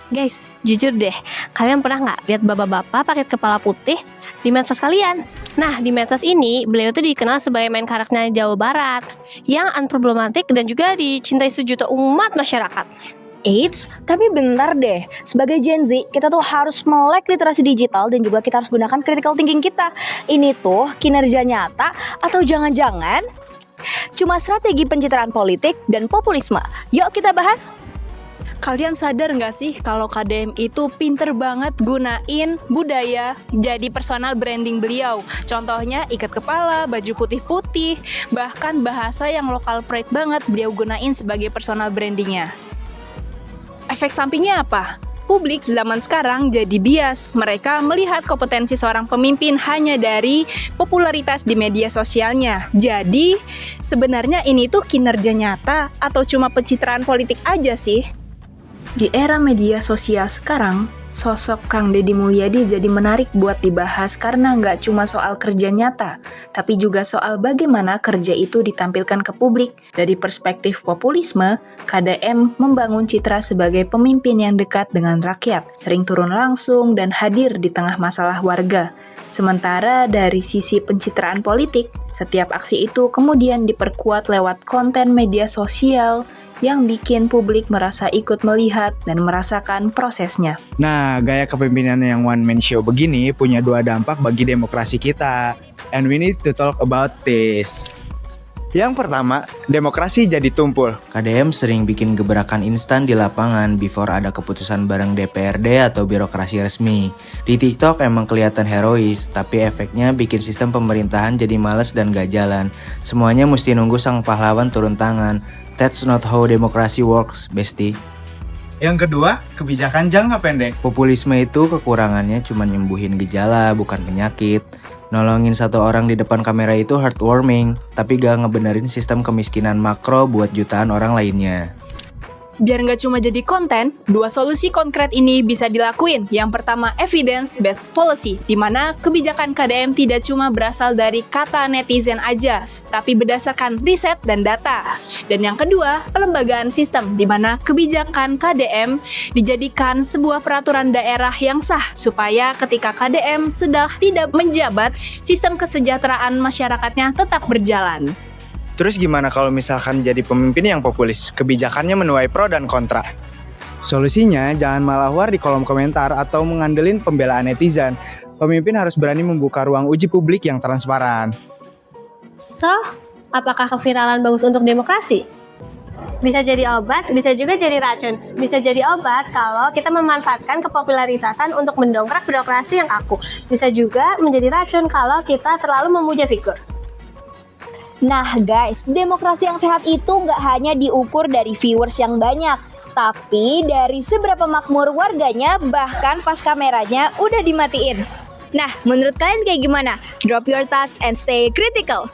Guys, jujur deh, kalian pernah nggak lihat bapak-bapak pakai kepala putih di medsos kalian? Nah, di medsos ini, beliau tuh dikenal sebagai main karakternya Jawa Barat yang unproblematik dan juga dicintai sejuta umat masyarakat. Eits, tapi bentar deh. Sebagai Gen Z, kita tuh harus melek literasi digital dan juga kita harus gunakan critical thinking kita. Ini tuh kinerja nyata atau jangan-jangan cuma strategi pencitraan politik dan populisme. Yuk kita bahas. Kalian sadar nggak sih kalau KDM itu pinter banget gunain budaya jadi personal branding beliau. Contohnya ikat kepala, baju putih-putih, bahkan bahasa yang lokal pride banget beliau gunain sebagai personal brandingnya. Efek sampingnya apa? Publik zaman sekarang jadi bias. Mereka melihat kompetensi seorang pemimpin hanya dari popularitas di media sosialnya. Jadi, sebenarnya ini tuh kinerja nyata atau cuma pencitraan politik aja sih? Di era media sosial sekarang, sosok Kang Deddy Mulyadi jadi menarik buat dibahas karena nggak cuma soal kerja nyata, tapi juga soal bagaimana kerja itu ditampilkan ke publik. Dari perspektif populisme, KDM membangun citra sebagai pemimpin yang dekat dengan rakyat, sering turun langsung dan hadir di tengah masalah warga. Sementara dari sisi pencitraan politik, setiap aksi itu kemudian diperkuat lewat konten media sosial yang bikin publik merasa ikut melihat dan merasakan prosesnya. Nah, gaya kepemimpinan yang one man show begini punya dua dampak bagi demokrasi kita. And we need to talk about this. Yang pertama, demokrasi jadi tumpul. KDM sering bikin gebrakan instan di lapangan before ada keputusan bareng DPRD atau birokrasi resmi. Di TikTok emang kelihatan herois, tapi efeknya bikin sistem pemerintahan jadi males dan gak jalan. Semuanya mesti nunggu sang pahlawan turun tangan. That's not how demokrasi works, bestie. Yang kedua, kebijakan jangka pendek. Populisme itu kekurangannya cuma nyembuhin gejala, bukan penyakit. Nolongin satu orang di depan kamera itu heartwarming, tapi gak ngebenerin sistem kemiskinan makro buat jutaan orang lainnya. Biar nggak cuma jadi konten, dua solusi konkret ini bisa dilakuin. Yang pertama, evidence-based policy, di mana kebijakan KDM tidak cuma berasal dari kata netizen aja, tapi berdasarkan riset dan data. Dan yang kedua, pelembagaan sistem, di mana kebijakan KDM dijadikan sebuah peraturan daerah yang sah, supaya ketika KDM sudah tidak menjabat, sistem kesejahteraan masyarakatnya tetap berjalan. Terus gimana kalau misalkan jadi pemimpin yang populis, kebijakannya menuai pro dan kontra? Solusinya jangan malah war di kolom komentar atau mengandelin pembelaan netizen. Pemimpin harus berani membuka ruang uji publik yang transparan. So, apakah keviralan bagus untuk demokrasi? Bisa jadi obat, bisa juga jadi racun. Bisa jadi obat kalau kita memanfaatkan kepopularitasan untuk mendongkrak birokrasi yang kaku. Bisa juga menjadi racun kalau kita terlalu memuja figur. Nah guys, demokrasi yang sehat itu nggak hanya diukur dari viewers yang banyak, tapi dari seberapa makmur warganya, bahkan pas kameranya udah dimatiin. Nah, menurut kalian kayak gimana? Drop your thoughts and stay critical.